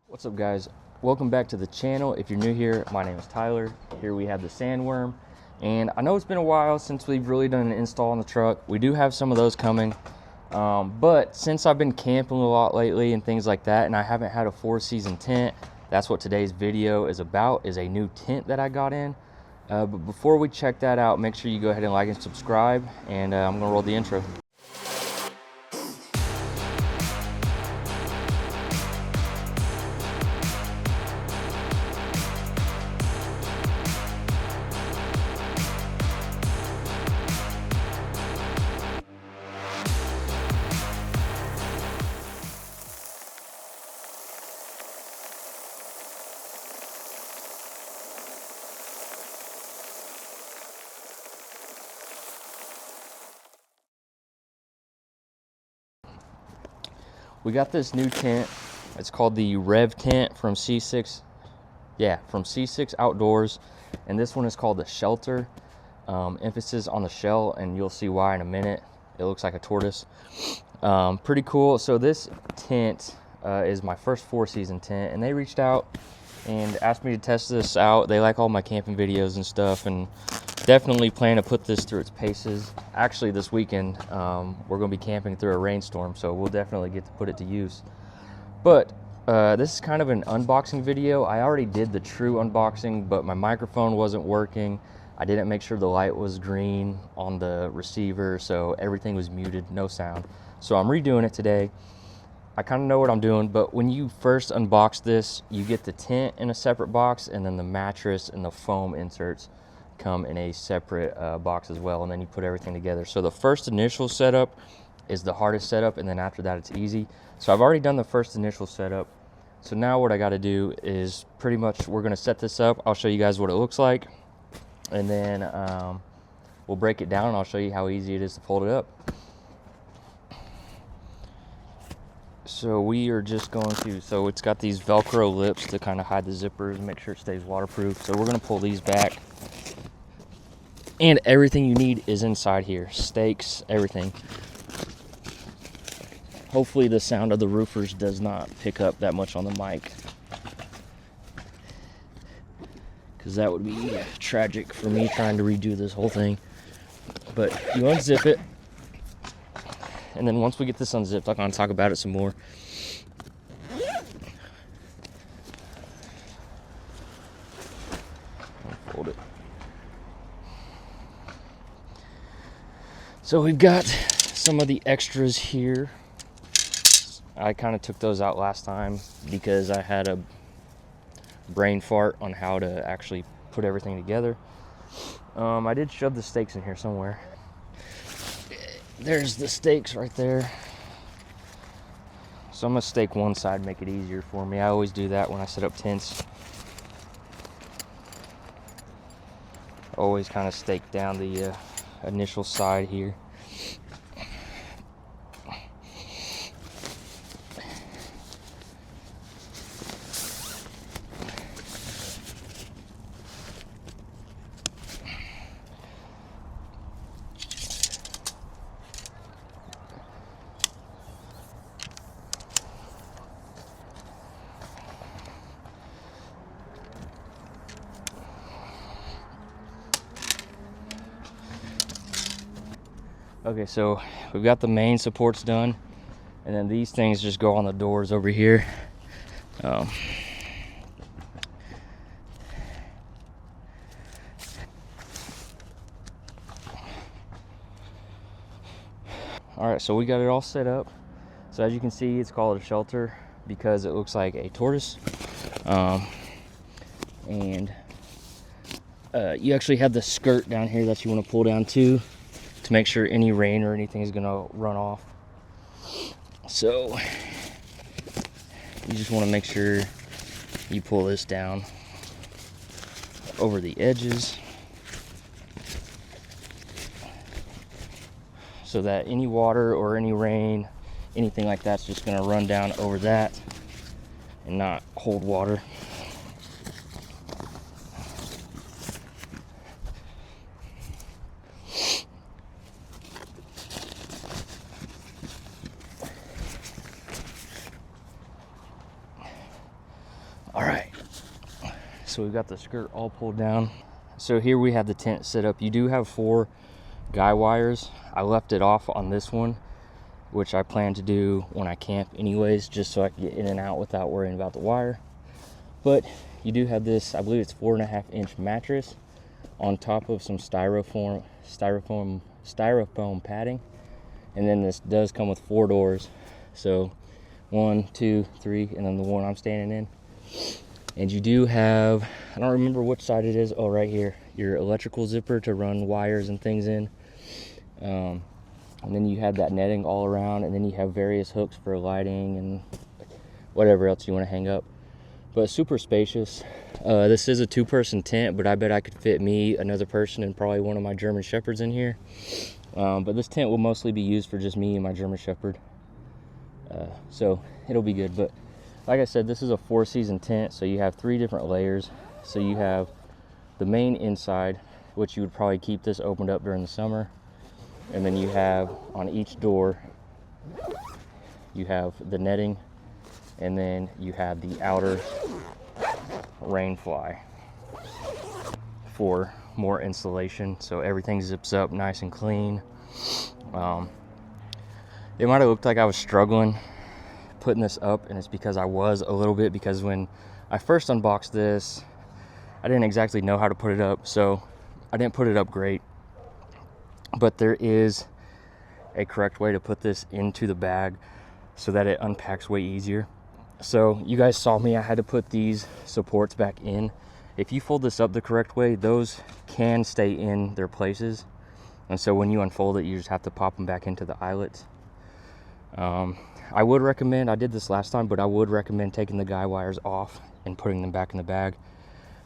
What's up, guys? Welcome back to the channel. If you're new here, my name is Tyler. Here we have the Sandworm, and I know it's been a while since we've really done an install on the truck. We do have some of those coming, but since I've been camping a lot lately and things like that, and I haven't had a 4-season tent, that's what today's video is about, is a new tent that I got in. But before we check that out, make sure you go ahead and like and subscribe, and I'm gonna roll the intro. We got this new tent. It's called the Rev Tent from C6. Yeah, from C6 Outdoors, and this one is called the Shellter. Emphasis on the shell, and you'll see why in a minute. It looks like a tortoise. Pretty cool. So this tent is my first 4-season tent, and they reached out and asked me to test this out. They like all my camping videos and stuff, and definitely plan to put this through its paces. Actually, this weekend we're going to be camping through a rainstorm, so we'll definitely get to put it to use. But this is kind of an unboxing video. I already did the true unboxing, but my microphone wasn't working. I didn't make sure the light was green on the receiver, so everything was muted, no sound. So I'm redoing it today. I kind of know what I'm doing, but when you first unbox this, you get the tent in a separate box, and then the mattress and the foam inserts come in a separate box as well, and then you put everything together. So the first initial setup is the hardest setup, and then after that it's easy. So I've already done the first initial setup. So now what I got to do is pretty much we're going to set this up. I'll show you guys what it looks like, and then we'll break it down, and I'll show you how easy it is to fold it up. So we are just going to, so it's got these Velcro lips to kind of hide the zippers and make sure it stays waterproof. So we're going to pull these back, and everything you need is inside here. Stakes, everything. Hopefully the sound of the roofers does not pick up that much on the mic, because that would be tragic for me trying to redo this whole thing. But you unzip it, and then once we get this unzipped, I'm going to talk about it some more. Fold it. So we've got some of the extras here. I kind of took those out last time because I had a brain fart on how to actually put everything together. I did shove the stakes in here somewhere. There's the stakes right there. So I'm gonna stake one side, make it easier for me. I always do that when I set up tents. Always kind of stake down the initial side here. Okay, so we've got the main supports done, and then these things just go on the doors over here. All right, so we got it all set up. So as you can see, it's called a Shellter because it looks like a tortoise. And you actually have the skirt down here that you want to pull down too, to make sure any rain or anything is gonna run off. So you just want to make sure you pull this down over the edges so that any water or any rain, anything like that's just gonna run down over that and not hold water. So we've got the skirt all pulled down. So here we have the tent set up. You do have 4 guy wires. I left it off on this one, which I plan to do when I camp anyways, just so I can get in and out without worrying about the wire. But you do have this, I believe it's 4.5-inch mattress on top of some styrofoam padding. And then this does come with 4 doors. So 1, 2, 3, and then the one I'm standing in. And you do have, I don't remember which side it is. Oh, right here, your electrical zipper to run wires and things in. And then you have that netting all around, and then you have various hooks for lighting and whatever else you want to hang up. But super spacious. This is a 2-person tent, but I bet I could fit me, another person, and probably one of my German Shepherds in here. But this tent will mostly be used for just me and my German Shepherd. So it'll be good. But like I said, this is a 4-season tent, so you have 3 different layers. So you have the main inside, which you would probably keep this opened up during the summer. And then you have on each door, you have the netting, and then you have the outer rain fly for more insulation, so everything zips up nice and clean. It might have looked like I was struggling putting this up, and it's because I was a little bit, because when I first unboxed this, I didn't exactly know how to put it up, so I didn't put it up great. But there is a correct way to put this into the bag so that it unpacks way easier. So you guys saw me, I had to put these supports back in. If you fold this up the correct way, those can stay in their places. And so when you unfold it, you just have to pop them back into the eyelets. I would recommend, I did this last time, but I would recommend taking the guy wires off and putting them back in the bag,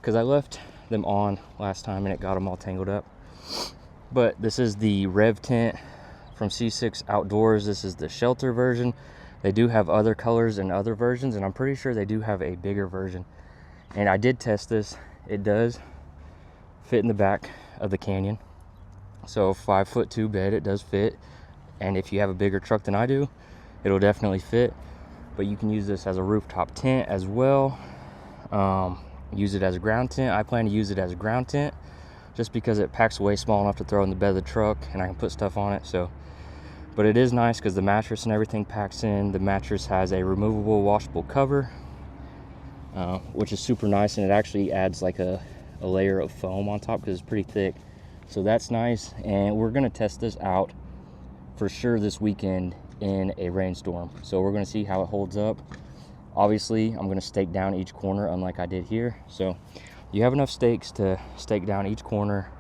because I left them on last time and it got them all tangled up. But this is the Rev Tent from C6 Outdoors. This is the Shellter version. They do have other colors and other versions, and I'm pretty sure they do have a bigger version. And I did test this. It does fit in the back of the canyon. So 5'2" bed, it does fit. And if you have a bigger truck than I do, it'll definitely fit. But you can use this as a rooftop tent as well. Use it as a ground tent. I plan to use it as a ground tent just because it packs away small enough to throw in the bed of the truck, and I can put stuff on it. So, but it is nice because the mattress and everything packs in. The mattress has a removable washable cover, which is super nice, and it actually adds like a layer of foam on top because it's pretty thick. So that's nice, and we're gonna test this out for sure this weekend in a rainstorm. So we're gonna see how it holds up. Obviously, I'm gonna stake down each corner unlike I did here. So you have enough stakes to stake down each corner.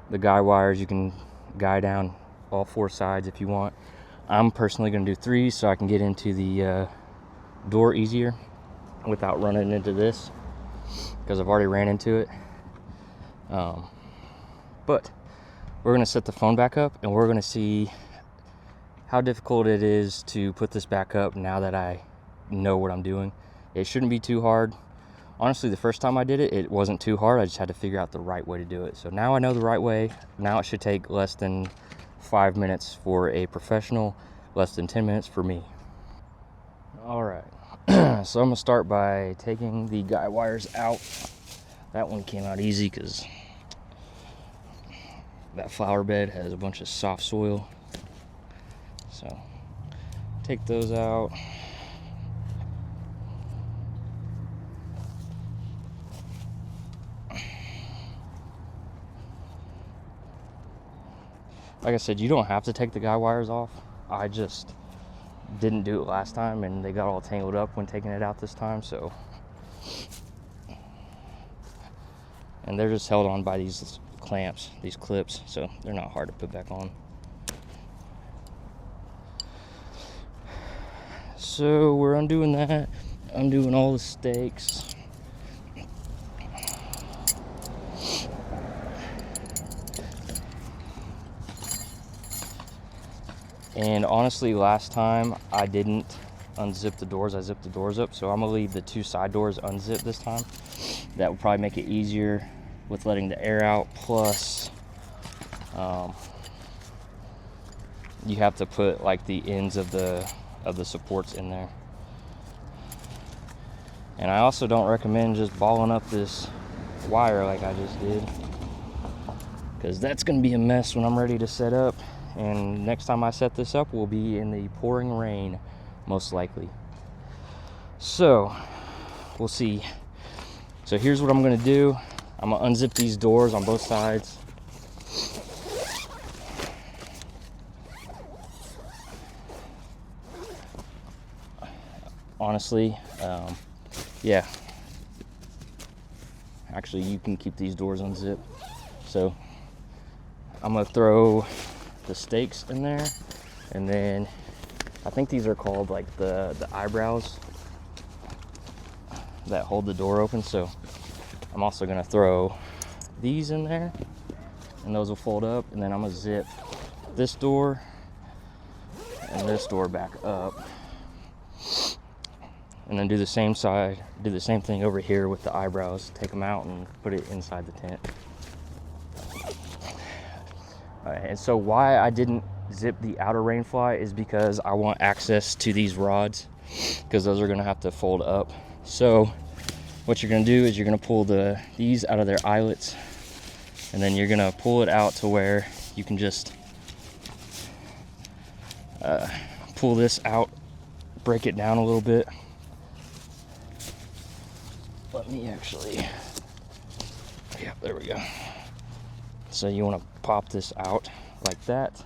The guy wires, you can guy down all 4 sides if you want. I'm personally gonna do 3 so I can get into the door easier without running into this, because I've already ran into it. But we're gonna set the phone back up, and we're gonna see how difficult it is to put this back up now that I know what I'm doing. It shouldn't be too hard. Honestly, the first time I did it, it wasn't too hard. I just had to figure out the right way to do it. So now I know the right way. Now it should take less than 5 minutes for a professional, less than 10 minutes for me. All right, so I'm gonna start by taking the guy wires out. That one came out easy because that flower bed has a bunch of soft soil. So take those out. Like I said, you don't have to take the guy wires off. I just didn't do it last time, and they got all tangled up when taking it out this time. So, and they're just held on by these clamps, these clips, so they're not hard to put back on. So we're undoing that, undoing all the stakes. And honestly, last time I didn't unzip the doors, I zipped the doors up. So I'm gonna leave the 2 side doors unzipped this time. That will probably make it easier with letting the air out. Plus, you have to put like the ends of the supports in there. And I also don't recommend just balling up this wire like I just did, because that's going to be a mess when I'm ready to set up. And next time I set this up will be in the pouring rain, most likely. So we'll see. So here's what I'm going to do. I'm going to unzip these doors on both sides. Honestly, yeah. Actually, you can keep these doors unzipped. So I'm going to throw the stakes in there, and then I think these are called like the eyebrows that hold the door open. So I'm also going to throw these in there, and those will fold up, and then I'm going to zip this door and this door back up, and then do the same thing over here with the eyebrows. Take them out and put it inside the tent. And so why I didn't zip the outer rain fly is because I want access to these rods, because those are going to have to fold up. So what you're going to do is you're going to pull these out of their eyelets, and then you're going to pull it out to where you can just pull this out, break it down a little bit. Let me actually, yeah, there we go. So you want to pop this out like that,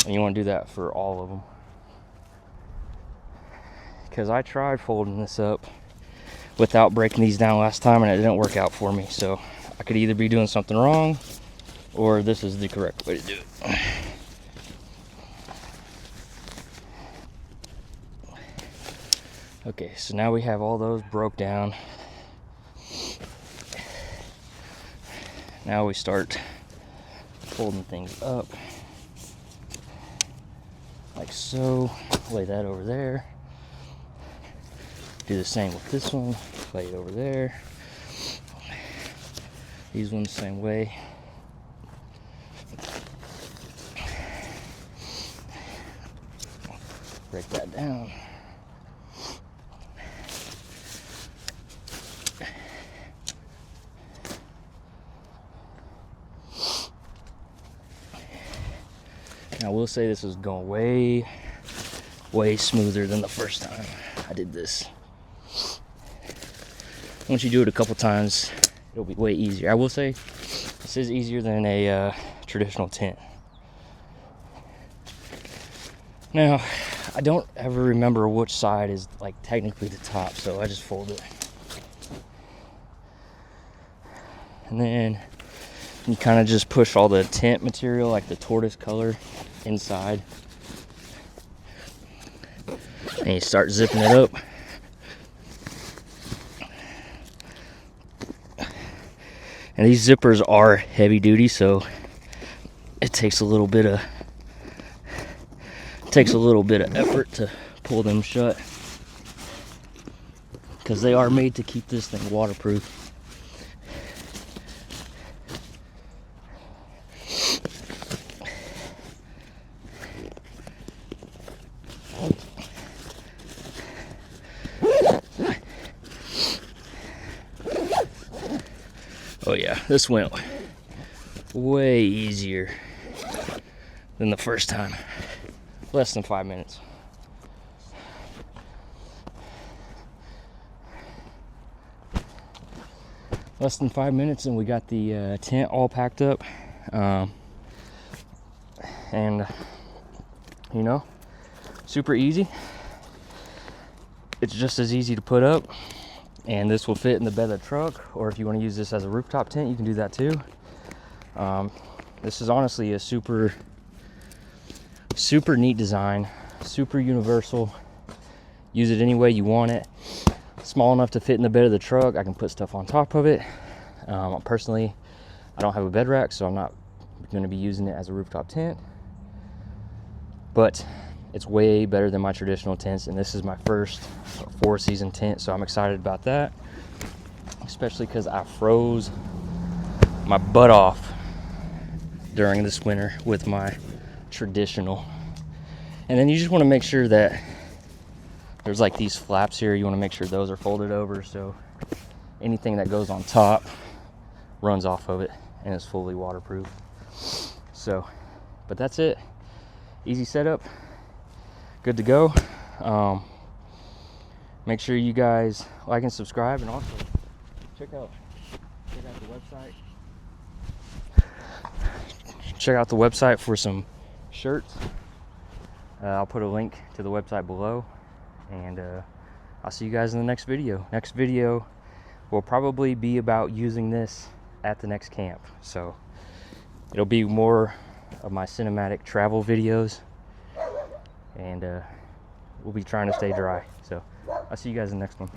and you want to do that for all of them, because I tried folding this up without breaking these down last time and it didn't work out for me. So I could either be doing something wrong, or this is the correct way to do it. Okay, so now we have all those broke down. Now we start folding things up like so. Lay that over there. Do the same with this one. Lay it over there. These ones same way. Break that down. Now, I will say this is going way smoother than the first time I did this. Once you do it a couple times, it'll be way easier. I will say this is easier than a traditional tent. Now, I don't ever remember which side is like technically the top, so I just fold it. And then you kind of just push all the tent material, like the tortoise color, inside, and you start zipping it up. And these zippers are heavy duty, so it takes a little bit of effort to pull them shut, because they are made to keep this thing waterproof. Oh yeah, this went way easier than the first time. Less than 5 minutes. Less than 5 minutes and we got the tent all packed up. And you know, super easy. It's just as easy to put up. And this will fit in the bed of the truck, or if you want to use this as a rooftop tent, you can do that too. This is honestly a super neat design, super universal. Use it any way you want it. Small enough to fit in the bed of the truck. I can put stuff on top of it. Personally, I don't have a bed rack, so I'm not going to be using it as a rooftop tent. But it's way better than my traditional tents, and this is my first 4-season tent, so I'm excited about that, especially because I froze my butt off during this winter with my traditional. And then you just want to make sure that there's like these flaps here. You want to make sure those are folded over, so anything that goes on top runs off of it, and it's fully waterproof. So, but that's it. Easy setup, good to go. Make sure you guys like and subscribe, and also check out the website. Check out the website for some shirts. I'll put a link to the website below, and I'll see you guys in the next video. Next video will probably be about using this at the next camp, so it'll be more of my cinematic travel videos, and we'll be trying to stay dry. So I'll see you guys in the next one.